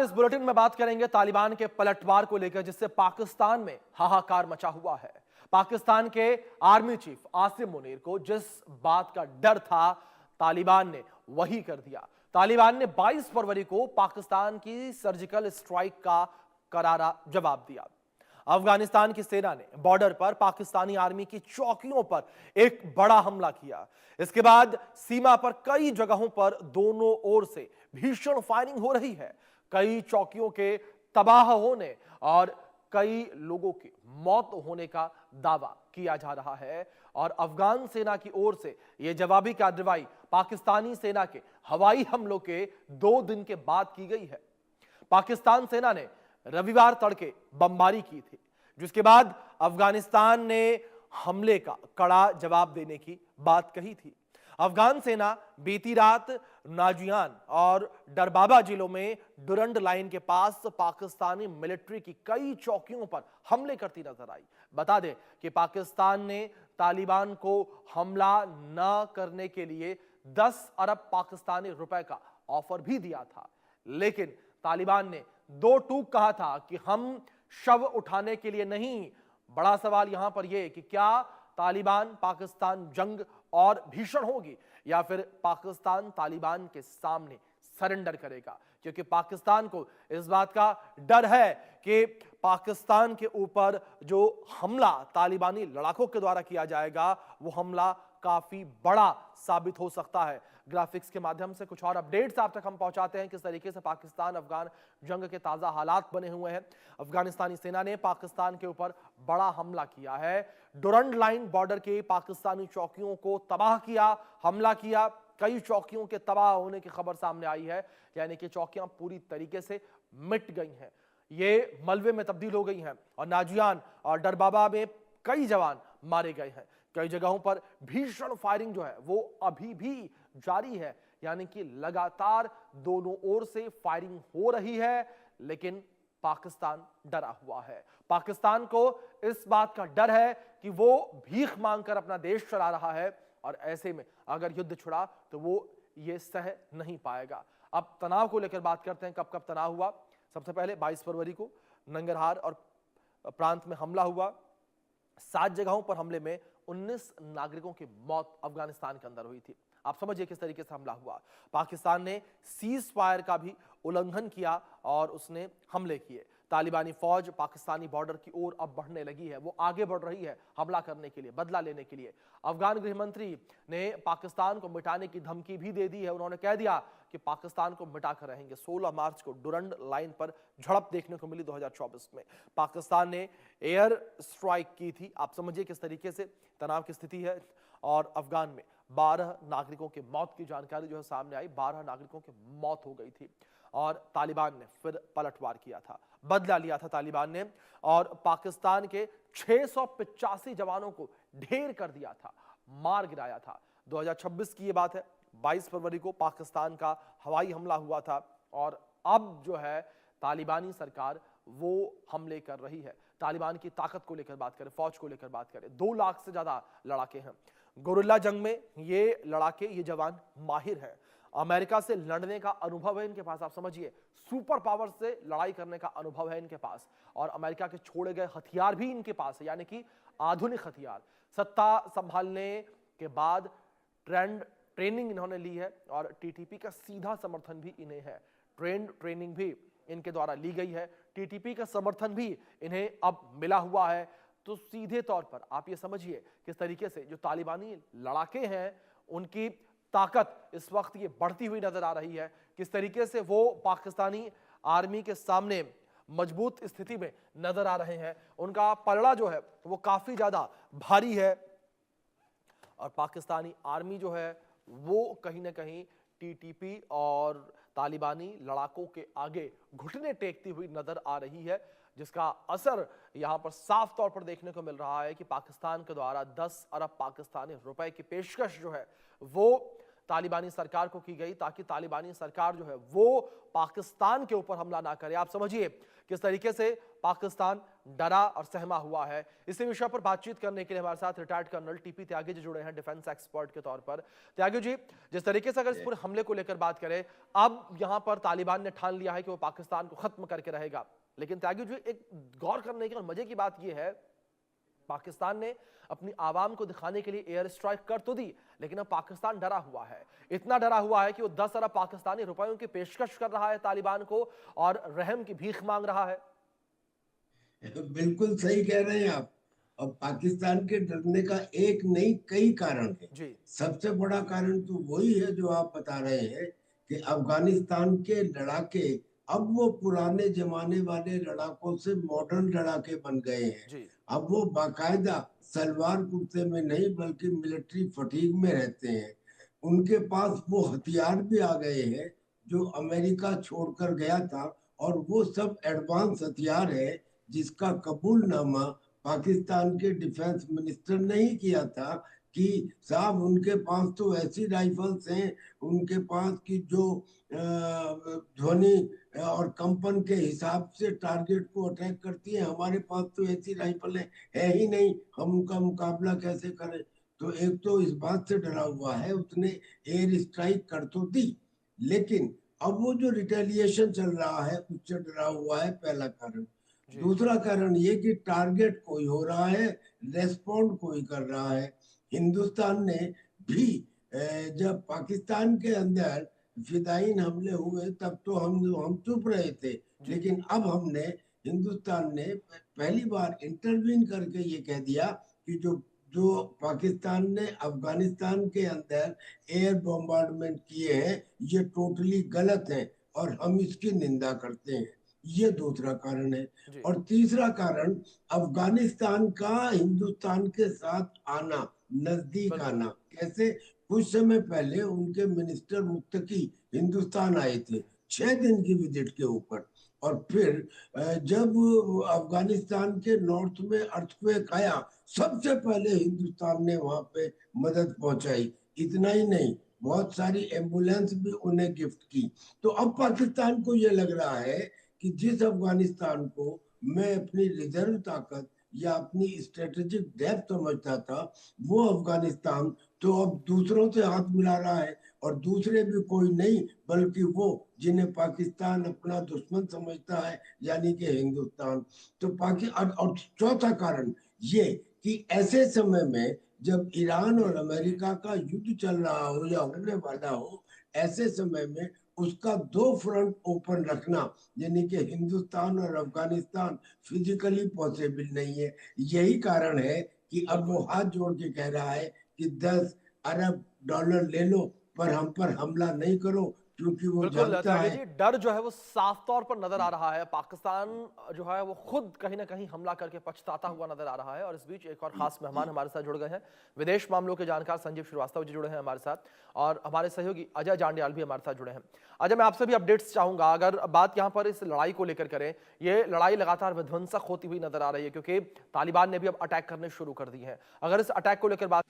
इस बुलेटिन में बात करेंगे तालिबान के पलटवार को लेकर, जिससे पाकिस्तान में हाहाकार मचा हुआ है। पाकिस्तान के आर्मी चीफ आसिम मुनीर को जिस बात का डर था, तालिबान ने वही कर दिया। तालिबान ने 22 फरवरी को पाकिस्तान की सर्जिकल स्ट्राइक का करारा जवाब दिया। अफगानिस्तान की सेना ने बॉर्डर पर पाकिस्तानी आर्मी की चौकियों पर एक बड़ा हमला किया। इसके बाद सीमा पर कई जगहों पर दोनों ओर से भीषण फायरिंग हो रही है। कई चौकियों के तबाह होने और कई लोगों की मौत होने का दावा किया जा रहा है और अफगान सेना की ओर से यह जवाबी कार्रवाई पाकिस्तानी सेना के हवाई हमलों के 2 दिन के बाद की गई है। पाकिस्तान सेना ने रविवार तड़के बमबारी की थी, जिसके बाद अफगानिस्तान ने हमले का कड़ा जवाब देने की बात कही थी। अफगान सेना बीती रात नाजियान और डरबाबा जिलों में डुरंड लाइन के पास पाकिस्तानी मिलिट्री की कई चौकियों पर हमले करती नजर आई। बता दें कि पाकिस्तान ने तालिबान को हमला न करने के लिए 10 अरब पाकिस्तानी रुपए का ऑफर भी दिया था, लेकिन तालिबान ने 2 टूक कहा था कि हम शव उठाने के लिए नहीं। बड़ा सवाल यहां पर यह कि क्या तालिबान पाकिस्तान जंग और भीषण होगी या फिर पाकिस्तान तालिबान के सामने सरेंडर करेगा, क्योंकि पाकिस्तान को इस बात का डर है कि पाकिस्तान के ऊपर जो हमला तालिबानी लड़ाकों के द्वारा किया जाएगा वो हमला काफी बड़ा साबित हो सकता है। ग्राफिक्स के माध्यम से कुछ और अपडेट्स आप तक हम पहुंचाते हैं, किस तरीके से पाकिस्तान अफगान जंग के ताजा हालात बने हुए हैं। अफगानिस्तानी सेना ने पाकिस्तान के ऊपर बड़ा हमला किया है। डुरंड लाइन बॉर्डर के पाकिस्तानी चौकियों को तबाह किया, हमला किया। कई चौकियों के तबाह होने की खबर सामने आई है, यानी कि चौकियां पूरी तरीके से मिट गई हैं, ये मलबे में तब्दील हो गई हैं और नाजियान और डरबाबा में कई जवान मारे गए हैं। कई जगहों पर भीषण फायरिंग जो है वो अभी भी जारी है, यानी कि लगातार दोनों ओर से फायरिंग हो रही है, लेकिन पाकिस्तान डरा हुआ है। पाकिस्तान को इस बात का डर है कि वो भीख मांगकर अपना देश चला रहा है और ऐसे में अगर युद्ध छिड़ा तो वो ये सह नहीं पाएगा। अब तनाव को लेकर बात करते हैं, कब कब तनाव हुआ। सबसे पहले 22 फरवरी को नंगरहार और प्रांत में हमला हुआ। 7 जगहों पर हमले में 19 नागरिकों की मौत अफगानिस्तान के अंदर हुई थी। आप समझिए किस तरीके से हमला हुआ। पाकिस्तान ने सीज फायर का भी उल्लंघन किया और उसने हमले किए। तालिबानी फौज पाकिस्तानी बॉर्डर की ओर अब बढ़ने लगी है, वो आगे बढ़ रही है हमला करने के लिए, बदला लेने के लिए। अफगान गृह मंत्री ने पाकिस्तान को मिटाने की धमकी भी दे दी है। उन्होंने कह दिया कि पाकिस्तान को मिटाकर रहेंगे। 16 मार्च को डुरंड लाइन पर झड़प देखने को मिली 2024 में। पाकिस्तान ने एयर स्ट्राइक की थी। आप समझिए किस तरीके से तनाव की स्थिति है। और अफगान में 12 नागरिकों की मौत की जानकारी जो है सामने आई। 12 नागरिकों की मौत हो गई थी और तालिबान ने फिर पलटवार किया था, बदला लिया था तालिबान ने और पाकिस्तान के 685 जवानों को ढेर कर दिया था, मार गिराया था। 2026 की ये बात है। 22 फरवरी को पाकिस्तान का हवाई हमला हुआ था और अब जो है तालिबानी सरकार वो हमले कर रही है। तालिबान की ताकत को लेकर बात करें, फौज को लेकर बात करें, 2 लाख से ज्यादा लड़ाके हैं। गोरिल्ला जंग में ये लड़ाके, ये जवान माहिर हैं। अमेरिका से लड़ने का अनुभव है इनके पास। आप समझिए सुपर पावर से लड़ाई करने का अनुभव है इनके पास और अमेरिका के छोड़े गए हथियार भी इनके पास है, यानी कि आधुनिक हथियार। सत्ता संभालने के बाद ट्रेनिंग इन्होंने ली है और टीटीपी का सीधा समर्थन भी इन्हें है। ट्रेनिंग भी इनके द्वारा ली गई है, टीटीपी का समर्थन भी इन्हें अब मिला हुआ है। तो सीधे तौर पर आप ये समझिए किस तरीके से जो तालिबानी लड़ाके हैं उनकी ताकत इस वक्त ये बढ़ती हुई नजर आ रही है। किस तरीके से वो पाकिस्तानी आर्मी के सामने मजबूत स्थिति में नजर आ रहे हैं। उनका पलड़ा जो है वो काफी ज्यादा भारी है और पाकिस्तानी आर्मी जो है वो कहीं ना कहीं टीटीपी और तालिबानी लड़ाकों के आगे घुटने टेकती हुई नजर आ रही है, जिसका असर यहां पर साफ तौर पर देखने को मिल रहा है कि पाकिस्तान के द्वारा 10 अरब पाकिस्तानी रुपए की पेशकश जो है वो तालिबानी सरकार को की गई ताकि तालिबानी सरकार जो है वो पाकिस्तान के ऊपर हमला ना करे। आप समझिए किस तरीके से पाकिस्तान डरा और सहमा हुआ है। इसी विषय पर बातचीत करने के लिए हमारे साथ retired colonel TP Tyagi ji जुड़े हैं डिफेंस एक्सपर्ट के तौर पर। त्यागी जी, जिस तरीके से अगर इस पूरे हमले को लेकर बात करें, अब यहां पर तालिबान ने ठान लिया है कि वो पाकिस्तान को खत्म करके रहेगा, लेकिन त्यागी जी एक गौर करने की और मजे की बात यह है, पाकिस्तान ने अपनी आवाम को दिखाने के लिए एयर स्ट्राइक कर तो दी, लेकिन अब पाकिस्तान डरा हुआ है। इतना डरा हुआ है कि वो 10 अरब पाकिस्तानी रुपयों की पेशकश कर रहा है तालिबान को और रहम की भीख मांग रहा है। बिल्कुल सही कह रहे हैं आप। और पाकिस्तान के डरने का एक नहीं कई कारण है। जी सबसे बड़ा कारण तो वही है जो आप बता रहे हैं कि अफगानिस्तान के लड़ाके अब वो पुराने जमाने वाले लड़ाकों से मॉडर्न लड़ाके बन गए हैं। जी अब वो बाकायदा सलवार कुर्ते में नहीं बल्कि मिलिट्री फटीग में रहते हैं। उनके पास वो हथियार भी आ गए हैं जो अमेरिका छोड़कर गया था, और वो सब एडवांस हथियार है जिसका कबूलनामा पाकिस्तान के डिफेंस मिनिस्टर ने ही किया था कि साहब उनके पास तो ऐसी राइफल्स हैं, उनके पास की जो ध्वनि और कंपन के हिसाब से टारगेट को अटैक करती है, हमारे पास तो ऐसी राइफलें है ही नहीं, हम उनका मुकाबला कैसे करें। तो एक तो इस बात से डरा हुआ है, उसने एयर स्ट्राइक कर तो दी, लेकिन अब वो जो रिटेलिएशन चल रहा है उससे डरा हुआ है, पहला कारण। जी दूसरा कारण ये कि टारगेट कोई हो रहा है, रेस्पॉन्ड कोई कर रहा है। हिंदुस्तान ने भी जब पाकिस्तान के अंदर फिदाइन हमले हुए तब तो हम चुप रहे थे, जी लेकिन अब हमने हिंदुस्तान ने पहली बार इंटरवीन करके ये कह दिया कि जो जो पाकिस्तान ने अफगानिस्तान के अंदर एयर बॉम्बार्डमेंट किए हैं ये टोटली गलत है और हम इसकी निंदा करते हैं। ये दूसरा कारण है। जी और तीसरा कारण अफगानिस्तान का हिंदुस्तान के साथ आना, नजदीक बिल्कुल आना। कैसे? कुछ समय पहले उनके मिनिस्टर मुत्तकी हिंदुस्तान आए थे 6 दिन की विजिट के ऊपर, और फिर जब अफगानिस्तान के नॉर्थ में अर्थक्वेक आया सबसे पहले हिंदुस्तान ने वहां पे मदद पहुंचाई। इतना ही नहीं, बहुत सारी एम्बुलेंस भी उन्हें गिफ्ट की। तो अब पाकिस्तान को यह लग रहा है कि जिस अफगानिस्तान को मैं अपनी रिजर्व ताकत या अपनी स्ट्रेटेजिक डेप्थ समझता था, वो अफगानिस्तान तो अब दूसरों से हाथ मिला रहा है, और दूसरे भी कोई नहीं बल्कि वो जिन्हें पाकिस्तान अपना दुश्मन समझता है, यानी कि हिंदुस्तान। तो और चौथा कारण ये कि ऐसे समय में जब ईरान जी और जी अमेरिका का युद्ध चल रहा हो या होने वाला हो, ऐसे समय में उसका दो फ्रंट ओपन रखना, यानी कि हिंदुस्तान और अफगानिस्तान, फिजिकली पॉसिबल नहीं है। यही कारण है कि अब वो बिल्कुल हाथ जोड़ के कह रहा है कि 10 अरब डॉलर ले लो पर हम पर हमला नहीं करो, क्योंकि वो बिल्कुल जानता त्यागी है। जी, डर जो है वो साफ तौर पर नजर आ रहा है। पाकिस्तान जो है वो खुद कहीं ना कहीं हमला करके पछताता हुआ नजर आ रहा है। और इस बीच एक और खास मेहमान हमारे साथ जुड़ गए हैं, विदेश मामलों के जानकार संजीव श्रीवास्तव जी जुड़े हैं हमारे साथ, और हमारे सहयोगी अजय जांडियाल भी हमारे साथ जुड़े हैं। अजय, मैं आपसे भी अपडेट्स चाहूंगा। अगर बात यहाँ पर इस लड़ाई को लेकर करें, ये लड़ाई लगातार विध्वंसक होती हुई नजर आ रही है क्योंकि तालिबान ने भी अब अटैक करने शुरू कर दिए हैं। अगर इस अटैक को लेकर बात